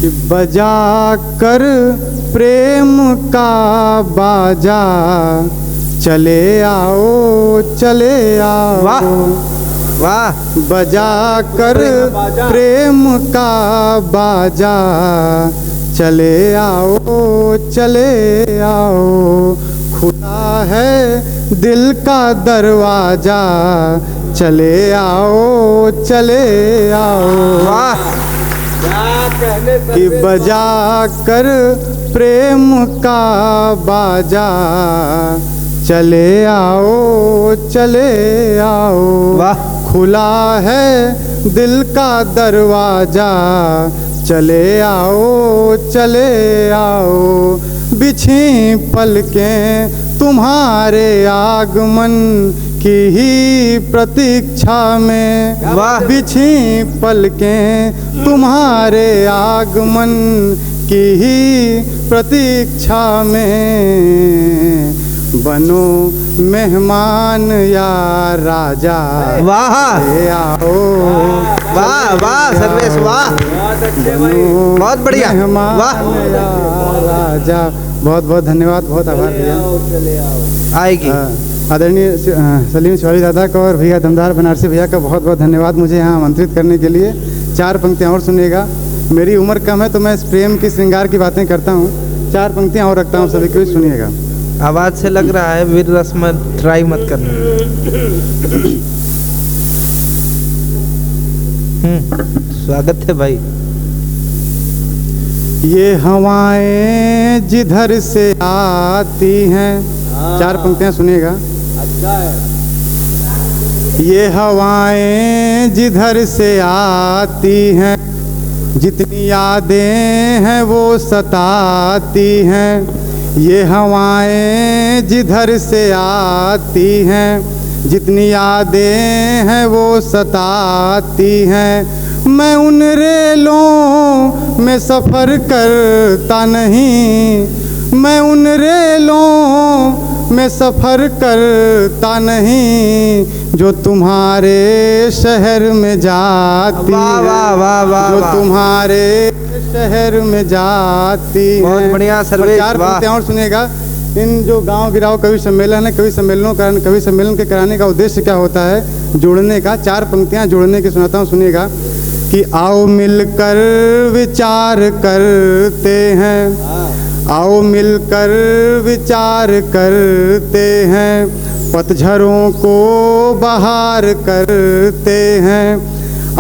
कि बजा कर प्रेम का बाजा चले आओ चले आओ। वाह वाह। बजा कर प्रेम का बाजा चले आओ चले आओ। खुला है दिल का दरवाजा चले आओ चले आओ। वाह। कि बजा कर प्रेम का बाजा चले आओ चले आओ। वाह। खुला है दिल का दरवाजा चले आओ चले आओ। बिछी पलकें तुम्हारे आगमन की ही प्रतीक्षा में। वाह। बिछी पलकें तुम्हारे आगमन की ही प्रतीक्षा में। बनो मेहमान या राजा वाह ले आओ। वाह वाह सर्वेश वाह। बहुत बढ़िया। वाह या राजा। बहुत बहुत धन्यवाद, बहुत आभार भैया। आएगी। आदरणीय सलीम शिवाली दादा का और भैया दमदार बनारसी भैया का बहुत बहुत धन्यवाद मुझे यहाँ आमंत्रित करने के लिए। 4 पंक्तियाँ और सुनिएगा। मेरी उम्र कम है तो मैं इस प्रेम की श्रृंगार की बातें करता हूँ। 4 पंक्तियाँ और रखता हूँ, सभी को सुनिएगा। आवाज़ से लग रहा है वीर रस में ट्राई मत करना। स्वागत है भाई। ये हवाएं जिधर से आती हैं। 4 पंक्तियाँ सुनिएगा। अच्छा है। ये हवाएं जिधर से आती हैं, जितनी यादें हैं वो सताती हैं। ये हवाएं जिधर से आती हैं, जितनी यादें हैं वो सताती हैं। मैं उन रेलों में सफ़र करता नहीं, मैं उन रेलों में सफ़र करता नहीं, जो तुम्हारे शहर में जाती वाह वाह वाह वाह। जो तुम्हारे शहर में जाती है। बहुत बढ़िया सर्वेश। 4 पंक्तियाँ और सुनिएगा। इन जो गांव गिराव कवि सम्मेलन है, कवि सम्मेलन के कराने का उद्देश्य क्या होता है? जोड़ने का। 4 पंक्तियाँ जोड़ने की सुनाता हूँ, सुनिएगा। कि आओ मिलकर विचार करते हैं, आओ मिलकर विचार करते हैं, पतझड़ों को बहार करते हैं।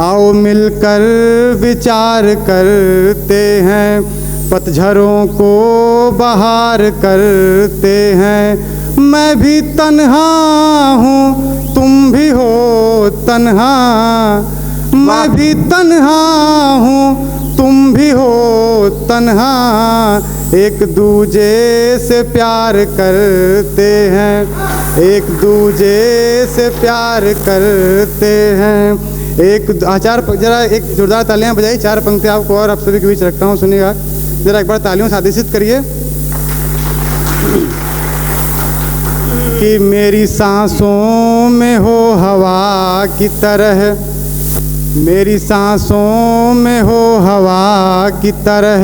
आओ मिलकर विचार करते हैं, पतझड़ों को बहार करते हैं। मैं भी तन्हा हूँ तुम भी हो तन्हा, मैं भी तन्हा हूँ तुम भी हो तन्हा, एक दूजे से प्यार करते हैं, एक दूजे से प्यार करते हैं। जरा एक जोरदार तालियां बजाई। 4 पंक्तियां आपको और आप सभी के बीच रखता हूँ, सुनिएगा। जरा एक बार तालियों से आदेशित करिए। कि मेरी सांसों में हो हवा की तरह, मेरी सांसों में हो हवा की तरह,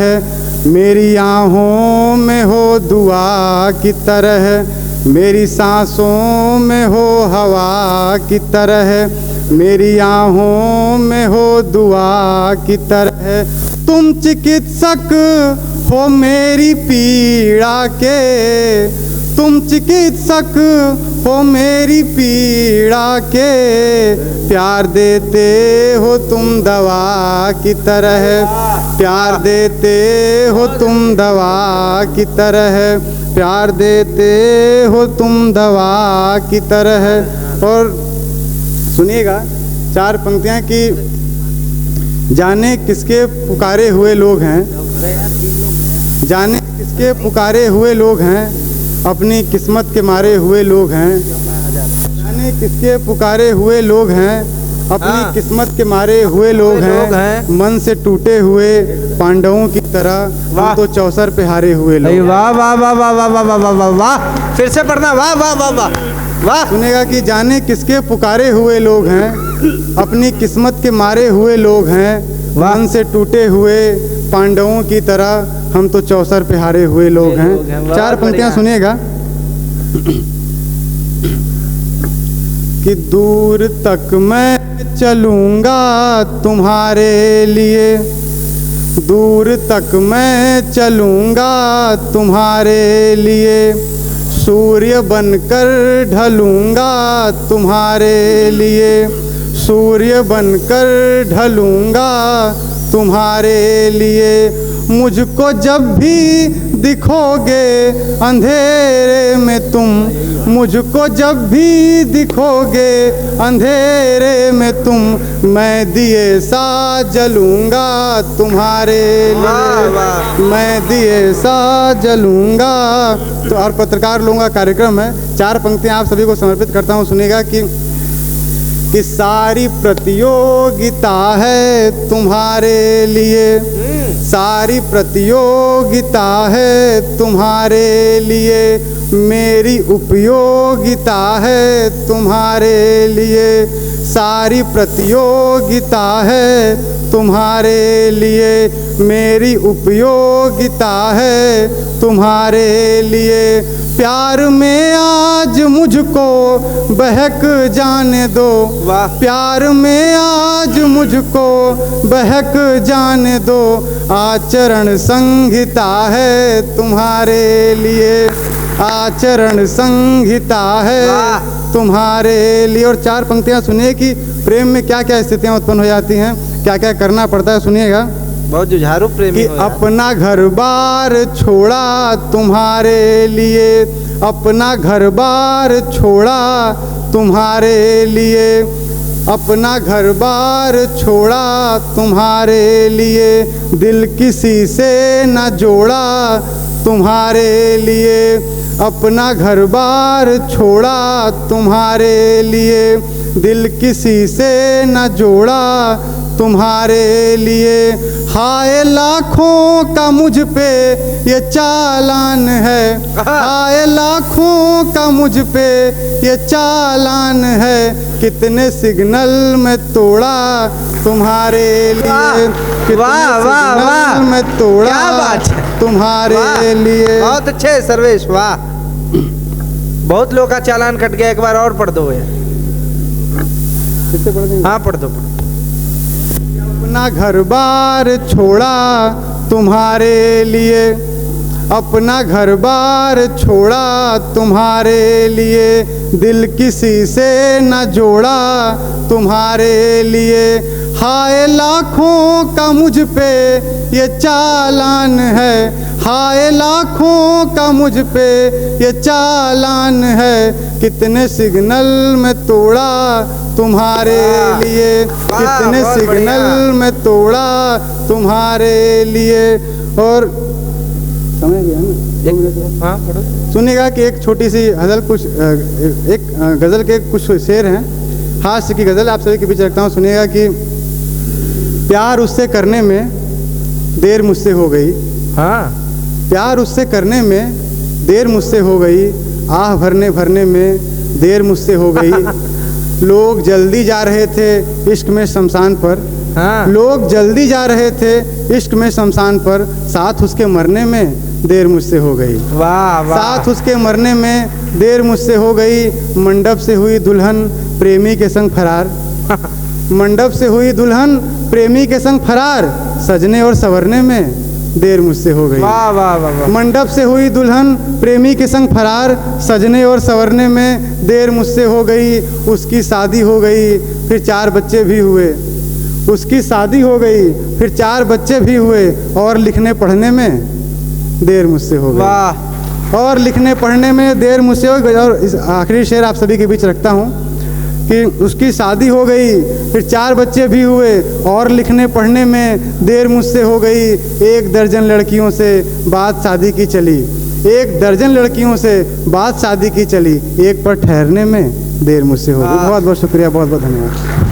मेरी आहों में हो दुआ की तरह, मेरी सांसों में हो हवा की तरह, मेरी आहों में हो दुआ की तरह। तुम चिकित्सक हो मेरी पीड़ा के, तुम चिकित्सक हो मेरी पीड़ा के, प्यार देते हो तुम दवा की तरह, प्यार देते हो तुम दवा की तरह, प्यार देते हो तुम दवा की तरह। और सुनिएगा 4 पंक्तियाँ कि जाने किसके पुकारे हुए लोग हैं, जाने किसके पुकारे हुए लोग हैं, अपनी किस्मत के मारे हुए लोग हैं। जाने किसके पुकारे हुए लोग हैं, अपनी किस्मत के मारे हुए लोग हैं। मन से टूटे हुए पांडवों की तरह हम तो चौसर पे हारे हुए लोग। वाह वाह वाह वाह वाह वाह वाह वाह वाह। फिर से पढ़ना। वाह वाह वाह वाह वाह। सुनेगा कि जाने किसके पुकारे हुए लोग हैं, अपनी किस्मत के मारे हुए लोग हैं। मन से टूटे हुए पांडवों की तरह हम तो चौसर पे हारे हुए लोग हैं। बहुत चार पंक्तियां बढ़िया। सुनिएगा कि दूर तक मैं चलूँगा तुम्हारे लिए, दूर तक मैं चलूँगा तुम्हारे लिए, सूर्य बनकर ढलूँगा तुम्हारे लिए, सूर्य बनकर ढलूँगा तुम्हारे लिए। मुझको जब भी दिखोगे अंधेरे में तुम, मुझको जब भी दिखोगे अंधेरे में तुम, मैं दिए सा जलूँगा तुम्हारे वाह, लिए, वाह। मैं दिए सा जलूँगा। तो और पत्रकार लोगों का कार्यक्रम है। चार पंक्तियाँ आप सभी को समर्पित करता हूँ, सुनिएगा कि सारी प्रतियोगिता है तुम्हारे लिए, सारी प्रतियोगिता है तुम्हारे लिए, मेरी उपयोगिता है तुम्हारे लिए, सारी प्रतियोगिता है तुम्हारे लिए, मेरी उपयोगिता है तुम्हारे लिए। प्यार में आज मुझको बहक जाने दो, वाह। प्यार में आज मुझको बहक जाने दो, आचरण संहिता है तुम्हारे लिए, आचरण संहिता है वाह। तुम्हारे लिए। और चार पंक्तियां सुनिए कि प्रेम में क्या क्या स्थितियां उत्पन्न हो जाती हैं, क्या क्या करना पड़ता है, सुनिएगा बहुत जुझारू प्रेमी कि हो यार। अपना घर बार छोड़ा तुम्हारे लिए, अपना घर बार छोड़ा तुम्हारे लिए, अपना घर बार छोड़ा तुम्हारे लिए, दिल किसी से न जोड़ा तुम्हारे लिए, अपना घर बार छोड़ा तुम्हारे लिए, दिल किसी से न जोड़ा तुम्हारे लिए। हाय लाखों का मुझ पे ये चालान है, हाय लाखों का मुझ पे ये चालान है, कितने सिग्नल में तोड़ा तुम्हारे लिए, कितने वाह, वाह, वाह। सिग्नल में तोड़ा क्या बात है। तुम्हारे वाह, लिए। बहुत अच्छे सर्वेश, वाह। बहुत लोग का चालान कट गया, एक बार और पढ़ दो यार। किससे पढ़ देंगे? हाँ पढ़ दो, पढ़ दो। अपना घर बार छोड़ा तुम्हारे लिए, अपना घर बार छोड़ा तुम्हारे लिए, दिल किसी से न जोड़ा तुम्हारे लिए। हाय लाखों का मुझ पे ये चालान है, हाय लाखों का मुझ पे ये चालान है, कितने सिग्नल में तोड़ा तुम्हारे वाह, लिए, वाह, कितने बहुत सिग्नल बढ़िया। में तोड़ा तुम्हारे लिए। और समझ गया ना? हाँ पढ़ो। सुनिएगा कि एक छोटी सी गज़ल, कुछ एक गज़ल के कुछ शेर हैं, हास्य की गज़ल आप सभी के बीच रखता हूँ, सुनिएगा कि प्यार उससे करने में देर मुझसे हो गई, हाँ प्यार उससे करने में देर मुझसे हो गई, आह भरने भरने में देर मुझसे हो गई। लोग जल्दी जा रहे थे इश्क में शमशान पर, हाँ। लोग जल्दी जा रहे थे इश्क में शमशान पर, साथ उसके मरने में देर मुझसे हो गई, वाह वाह। साथ उसके मरने में देर मुझसे हो गई। मंडप से हुई दुल्हन प्रेमी के संग फरार, मंडप से हुई दुल्हन प्रेमी के संग फरार, सजने और संवरने में देर मुझसे हो गई। वाह वाह वाह वाह। मंडप से हुई दुल्हन प्रेमी के संग फरार, सजने और संवरने में देर मुझसे हो गई। उसकी शादी हो गई फिर 4 बच्चे भी हुए, उसकी शादी हो गई फिर 4 बच्चे भी हुए, और लिखने पढ़ने में देर मुझसे हो गई, वाह। और लिखने पढ़ने में देर मुझसे हो गई। और इस आखिरी शेर आप सभी के बीच रखता हूँ कि उसकी शादी हो गई फिर 4 बच्चे भी हुए, और लिखने पढ़ने में देर मुझसे हो गई। 1 दर्जन लड़कियों से बात शादी की चली, 1 दर्जन लड़कियों से बात शादी की चली, एक पर ठहरने में देर मुझसे हो गई। बहुत बहुत शुक्रिया, बहुत बहुत धन्यवाद।